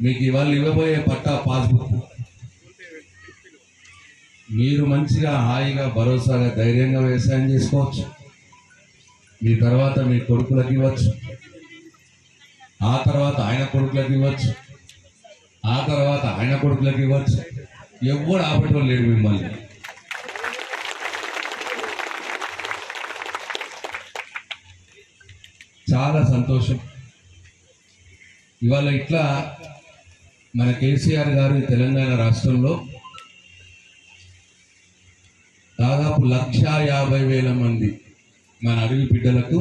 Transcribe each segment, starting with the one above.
మీకు ఇవాళ ఇవ్వబోయే పట్టా పాస్బుక్ మీరు మంచిగా హాయిగా భరోసాగా ధైర్యంగా వ్యవసాయం చేసుకోవచ్చు. మీ తర్వాత మీ కొడుకులకు ఇవ్వచ్చు, ఆ తర్వాత ఆయన కొడుకులకు ఇవ్వచ్చు, ఆ తర్వాత ఆయన కొడుకులకు ఇవ్వచ్చు. ఎవ్వడు ఆపటం లేడు మిమ్మల్ని. చాలా సంతోషం. ఇవాళ ఇట్లా మన కేసీఆర్ గారు తెలంగాణ రాష్ట్రంలో దాదాపు 1,50,000 మంది మన అడవి బిడ్డలకు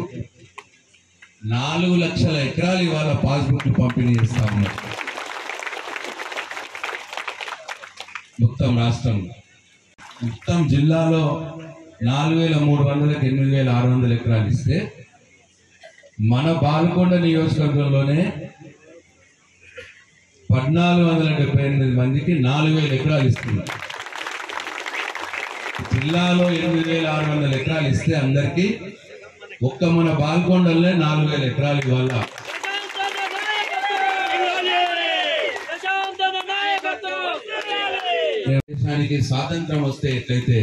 4 లక్షల ఎకరాలు ఇవాళ పాస్బుక్ పంపిణీ చేస్తా ఉన్నారు. మొత్తం రాష్ట్రంలో మొత్తం జిల్లాలో 4,300కి 8,600 ఎకరాలు ఇస్తే మన బాల్కొండ నియోజకవర్గంలోనే 1,478 మందికి 4,000 ఎకరాలు ఇస్తున్నారు. జిల్లాలో 8,600 ఎకరాలు ఇస్తే అందరికీ ఒక్క మన బాల్కొండలనే 4,000 ఎకరాలు ఇవ్వాల. దేశానికి స్వాతంత్రం వస్తే ఎట్లయితే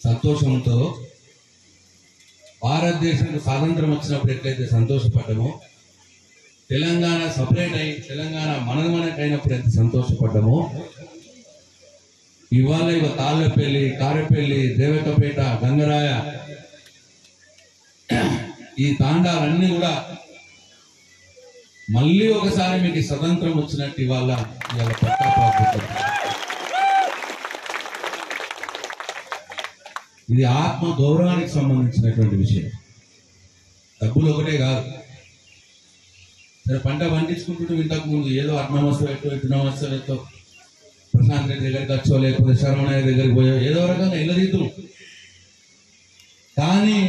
సంతోషం ఉంటుందో, భారతదేశానికి స్వాతంత్రం వచ్చినప్పుడు ఎట్లయితే సంతోషపడ్డామో, తెలంగాణ సపరేట్ అయి తెలంగాణ మనకైనప్పుడు ఎంత సంతోషపడ్డామో, ఇవాళ తాళ్ళపల్లి, కారెపల్లి, దేవకపేట, గంగరాయ ఈ తాండాలన్నీ కూడా మళ్ళీ ఒకసారి మీకు స్వతంత్రం వచ్చినట్టు ఇవాళ పట్టా పాస్బుక్. ఇది ఆత్మ గౌరవానికి సంబంధించినటువంటి విషయం. డబ్బులు ఒకటే కాదు. సరే పంట పండించుకుంటుంటే ఇంతకు ముందు ఏదో అట్నమస్తో ఎటు నమస్తో ప్రశాంత్ రెడ్డి దగ్గరికి వచ్చో లేకపోతే శరవణయ్య దగ్గరికి పోయో ఏదో రకంగా ఇళ్ళదీద్దు. కానీ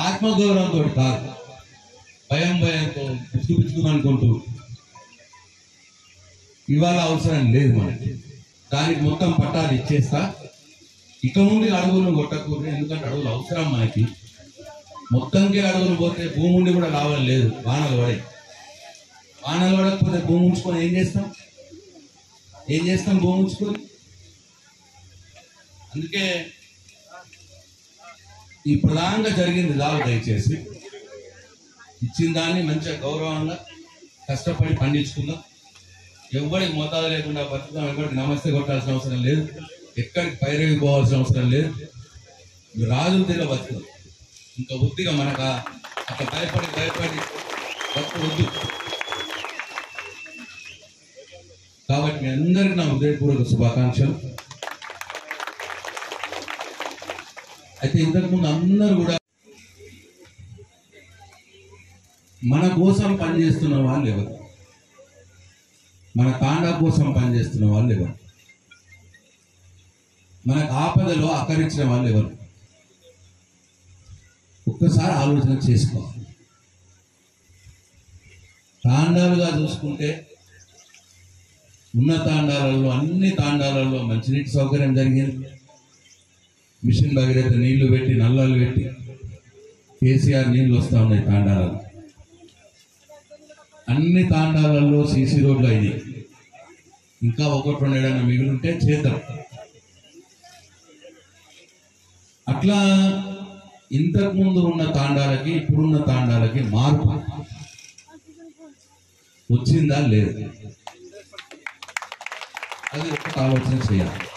ఆత్మగౌరవంతో కాదు, భయంతో పిచ్చుకునుకుంటూ ఇవాళ అవసరం లేదు మనకి. దానికి మొత్తం పట్టాలు ఇచ్చేస్తా, ఇక ముందు అడుగులు కొట్టకూడదు. ఎందుకంటే అడుగులు అవసరం మనకి. మొత్తంకి అడుగులు పోతే భూమి ఉండి కూడా లాభం లేదు. వానలు పడకపోతే భూమి ఉంచుకొని ఏం చేస్తాం భూమి ఉంచుకొని. అందుకే ఈ ప్రధానంగా జరిగింది దావు. దయచేసి ఇచ్చిన దాన్ని మంచిగా గౌరవంగా కష్టపడి పండించుకుందాం. ఎవరికి మోతాదు లేకుండా బతుకుదాం. ఎవరికి నమస్తే కొట్టాల్సిన అవసరం లేదు, ఎక్కడికి పైరవి పోవాల్సిన అవసరం లేదు. రాజుల తీర బతుకుదాం. ఇంకా బుద్ధిగా మనకు అట్లా భయపడి బతుకు వద్దు. కాబట్టి మీ అందరికీ నా హృదయపూర్వక శుభాకాంక్షలు. అయితే ఇంతకుముందు అందరూ కూడా మన కోసం పనిచేస్తున్న వాళ్ళు ఎవరు, మన తాండా కోసం పనిచేస్తున్న వాళ్ళు ఎవరు, మనకు ఆపదలో అక్కరించిన వాళ్ళు ఎవరు, ఒక్కసారి ఆలోచన చేసుకోవాలి. తాండాలుగా చూసుకుంటే ఉన్న తాండాలలో అన్ని తాండాలలో మంచినీటి సౌకర్యం జరిగింది. మిషన్ భగీరథ నీళ్లు పెట్టి నల్లాలు పెట్టి కేసీఆర్ నీళ్లు వస్తూ ఉన్నాయి తాండాలలో. అన్ని తాండాలలో సీసీ రోడ్లు అయినాయి. ఇంకా 1-2 ఏదైనా మిగిలింటే చేద్దాం. అట్లా ఇంతకుముందు ఉన్న తాండాలకి ఇప్పుడున్న తాండాలకి మార్పు వచ్చిందా లేదు, అది ఒక ఆలోచన చేయాలి.